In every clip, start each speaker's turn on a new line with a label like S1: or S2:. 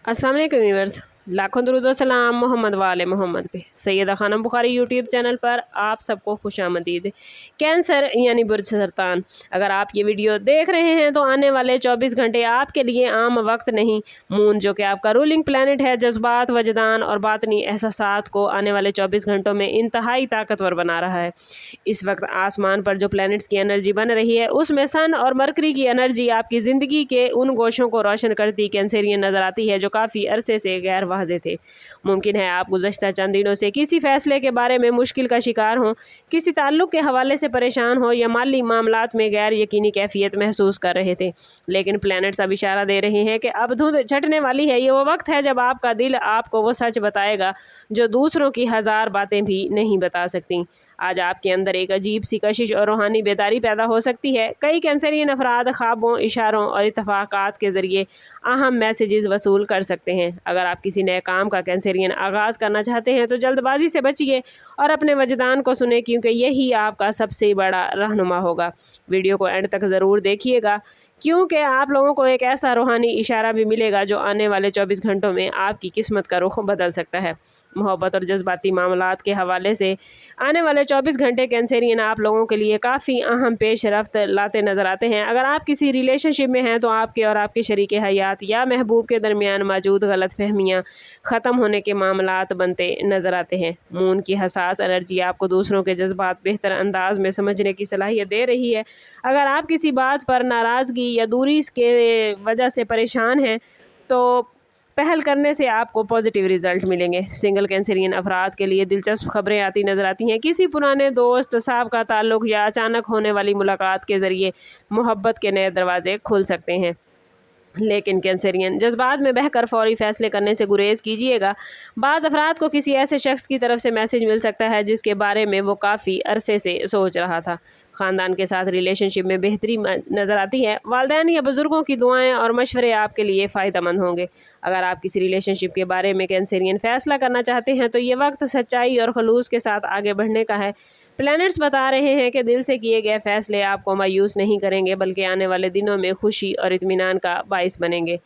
S1: अस्सलाम वालेकुम व्यूअर्स, लाखों दरूद व सलाम मोहम्मद वाले मोहम्मद पे। सैयदा खानम बुखारी यूट्यूब चैनल पर आप सबको खुशामदीद। कैंसर यानी बुर्ज सरतान, अगर आप ये वीडियो देख रहे हैं तो आने वाले 24 घंटे आपके लिए आम वक्त नहीं। मून जो कि आपका रूलिंग प्लैनेट है, जज्बात, वजदान और बातनी एहसासात को आने वाले 24 घंटों में इंतहाई ताकतवर बना रहा है। इस वक्त आसमान पर जो प्लैनेट्स की एनर्जी बन रही है उसमें सन और मरकरी की एनर्जी आपकी ज़िंदगी के उन गोशों को रोशन करती कैंसेरियन नज़र आती है जो काफ़ी अरसे से गैर वाज़ेह थे। मुमकिन है आप गुज़श्ता चंद दिनों से किसी फ़ैसले के बारे में मुश्किल का शिकार हों, किसी ताल्लुक़ के हवाले से परेशान हो या माली मामलात में गैर यकीनी कैफियत महसूस कर रहे थे। लेकिन प्लैनेट्स अब इशारा दे रहे हैं कि अब धुंध छटने वाली है। ये वो वक्त है जब आपका दिल आपको वो सच बताएगा जो दूसरों की हज़ार बातें भी नहीं बता सकती। आज आपके अंदर एक अजीब सी कशिश और रूहानी बेदारी पैदा हो सकती है। कई कैंसरियन अफराद ख्वाबों, इशारों और इत्तफाकात के ज़रिए अहम मैसेजेस वसूल कर सकते हैं। अगर आप किसी नए काम का कैंसरियन आगाज़ करना चाहते हैं तो जल्दबाजी से बचिए और अपने वजदान को सुने, क्योंकि यही आपका सबसे बड़ा रहनुमा होगा। वीडियो को एंड तक ज़रूर देखिएगा, क्योंकि आप लोगों को एक ऐसा रूहानी इशारा भी मिलेगा जो आने वाले 24 घंटों में आपकी किस्मत का रुख बदल सकता है। मोहब्बत और जज्बाती मामलात के हवाले से आने वाले 24 घंटे कैंसेरियन आप लोगों के लिए काफ़ी अहम पेश रफ्त लाते नज़र आते हैं। अगर आप किसी रिलेशनशिप में हैं तो आपके और आपके शरीक हयात या महबूब के दरमियान मौजूद गलत फहमियाँ ख़त्म होने के मामलात बनते नज़र आते हैं। मून की हसास एनर्जी आपको दूसरों के जज्बात बेहतर अंदाज में समझने की सलाहियत दे रही है। अगर आप किसी बात पर नाराज़गी या दूरी के वजह से परेशान हैं तो पहल करने से आपको पॉजिटिव रिज़ल्ट मिलेंगे। सिंगल कैंसरियन अफराद के लिए दिलचस्प खबरें आती नज़र आती हैं। किसी पुराने दोस्त, साहब ताल्लुक़ या अचानक होने वाली मुलाकात के ज़रिए मोहब्बत के नए दरवाज़े खुल सकते हैं। लेकिन कैंसरियन जज्बात में बहकर फौरी फ़ैसले करने से गुरेज कीजिएगा। बाज़ अफराद को किसी ऐसे शख्स की तरफ से मैसेज मिल सकता है जिसके बारे में वो काफ़ी अरसे से सोच रहा था। ख़ानदान के साथ रिलेशनशिप में बेहतरी नज़र आती है। वालिदैन या बुज़ुर्गों की दुआएं और मशवरे आपके लिए फ़ायदेमंद होंगे। अगर आप किसी रिलेशनशिप के बारे में कैंसरियन फ़ैसला करना चाहते हैं तो ये वक्त सच्चाई और खलूस के साथ आगे बढ़ने का है। प्लैनेट्स बता रहे हैं कि दिल से किए गए फ़ैसले आपको मायूस नहीं करेंगे, बल्कि आने वाले दिनों में खुशी और इत्मीनान का बाइस बनेंगे।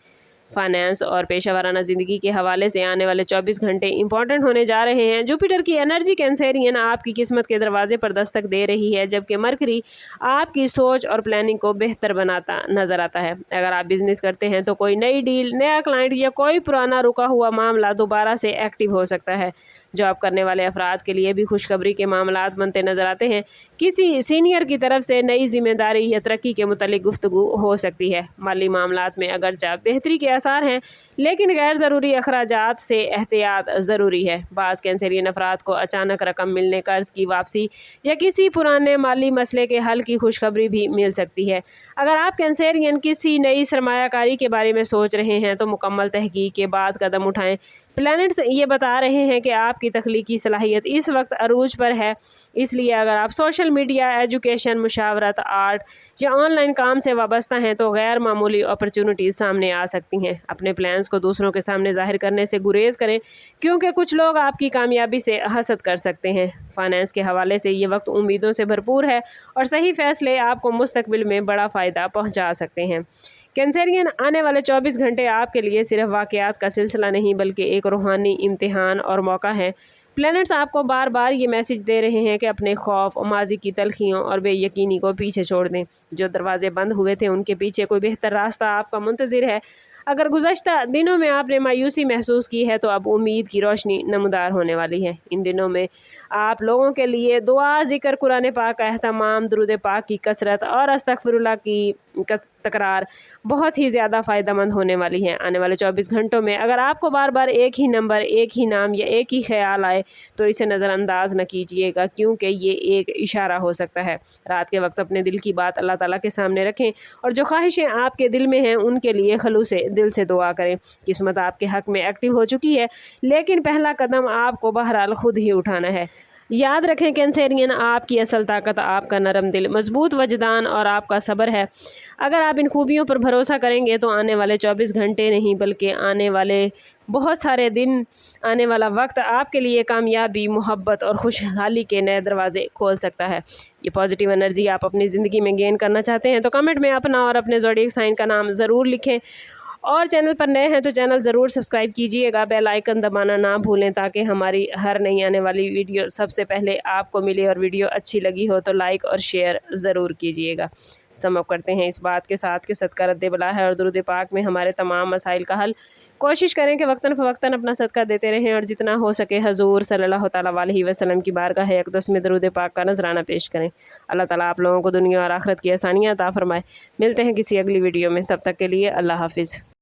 S1: फाइनेंस और पेशा वाराना ज़िंदगी के हवाले से आने वाले 24 घंटे इंपॉर्टेंट होने जा रहे हैं। जुपिटर की एनर्जी कैंसेरियन आपकी किस्मत के दरवाजे पर दस्तक दे रही है, जबकि मरकरी आपकी सोच और प्लानिंग को बेहतर बनाता नज़र आता है। अगर आप बिज़नेस करते हैं तो कोई नई डील, नया क्लाइंट या कोई पुराना रुका हुआ मामला दोबारा से एक्टिव हो सकता है। जॉब करने वाले अफराद के लिए भी खुशखबरी के मामलात बनते नज़र आते हैं। किसी सीनियर की तरफ से नई जिम्मेदारी या तरक्की के मुतालिक गुफ्तगू हो सकती है। माली मामलात में अगरचे बेहतरी के आसार हैं, लेकिन गैर ज़रूरी अखराजात से एहतियात ज़रूरी है। बाज़ कैंसरियन अफराद को अचानक रकम मिलने, कर्ज की वापसी या किसी पुराने माली मसले के हल की खुशखबरी भी मिल सकती है। अगर आप कैंसरियन किसी नई सरमायाकारी के बारे में सोच रहे हैं तो मुकम्मल तहकीक के बाद कदम उठाएं। प्लैनेट्स ये बता रहे हैं कि आपकी तख्लीकी सलाहियत इस वक्त अरूज पर है, इसलिए अगर आप सोशल मीडिया, एजुकेशन, मुशावरत, आर्ट या ऑनलाइन काम से वाबस्ता हैं तो गैर मामूली अपॉर्चुनिटीज़ सामने आ सकती हैं। अपने प्लान्स को दूसरों के सामने ज़ाहिर करने से गुरेज करें, क्योंकि कुछ लोग आपकी कामयाबी से हसद कर सकते हैं। फाइनेंस के हवाले से ये वक्त उम्मीदों से भरपूर है और सही फ़ैसले आपको मुस्तकबिल में बड़ा फ़ायदा पहुँचा सकते हैं। कैंसरियन आने वाले 24 घंटे आपके लिए सिर्फ वाक़यात का सिलसिला नहीं, बल्कि एक रूहानी इम्तिहान और मौका है। प्लैनेट्स आपको बार बार ये मैसेज दे रहे हैं कि अपने खौफ, माजी की तलखियों और बेयकीनी को पीछे छोड़ दें। जो दरवाजे बंद हुए थे उनके पीछे कोई बेहतर रास्ता आपका मुंतज़िर है। अगर गुज़श्ता दिनों में आपने मायूसी महसूस की है तो अब उम्मीद की रोशनी नमदार होने वाली है। इन दिनों में आप लोगों के लिए दुआ, ज़िक्र, कुरान पाक का एहतमाम, दुरूद पाक की कसरत और अस्तगफिरुल्लाह की तकरार बहुत ही ज़्यादा फ़ायदेमंद होने वाली है। आने वाले 24 घंटों में अगर आपको बार बार एक ही नंबर, एक ही नाम या एक ही ख्याल आए तो इसे नज़रअंदाज न कीजिएगा, क्योंकि ये एक इशारा हो सकता है। रात के वक्त अपने दिल की बात अल्लाह ताला के सामने रखें और जो ख्वाहिशें आपके दिल में हैं उनके लिए खलूस दिल से दुआ करें। किस्मत आपके हक़ में एक्टिव हो चुकी है, लेकिन पहला कदम आपको बहरहाल खुद ही उठाना है। याद रखें कैंसरियन, आपकी असल ताकत आपका नरम दिल, मजबूत वजदान और आपका सब्र है। अगर आप इन खूबियों पर भरोसा करेंगे तो आने वाले 24 घंटे नहीं, बल्कि आने वाले बहुत सारे दिन, आने वाला वक्त आपके लिए कामयाबी, मोहब्बत और खुशहाली के नए दरवाजे खोल सकता है। ये पॉजिटिव एनर्जी आप अपनी ज़िंदगी में गेन करना चाहते हैं तो कमेंट में अपना और अपने ज़ोडिएक साइन का नाम ज़रूर लिखें اور چینل پر نئے ہیں تو چینل ضرور سبسکرائب کیجیے گا، بیل آئیکن دبانا نہ بھولیں تاکہ ہماری ہر نئی آنے والی ویڈیو سب سے پہلے آپ کو ملے، اور ویڈیو اچھی لگی ہو تو لائک اور شیئر ضرور کیجیے گا۔ سم اپ کرتے ہیں اس بات کے ساتھ کہ صدقہ رد بلا ہے اور درود پاک میں ہمارے تمام مسائل کا حل۔ کوشش کریں کہ وقتاً فوقتاً اپنا صدقہ دیتے رہیں اور جتنا ہو سکے حضور صلی اللہ تعالیٰ علیہ وسلم کی بارگاہ اقدس میں درود پاک کا نذرانہ پیش کریں۔ اللہ تعالیٰ آپ لوگوں کو دنیا اور آخرت کی آسانیاں عطا فرمائے۔ ملتے ہیں کسی اگلی ویڈیو میں، تب تک کے لیے اللہ حافظ۔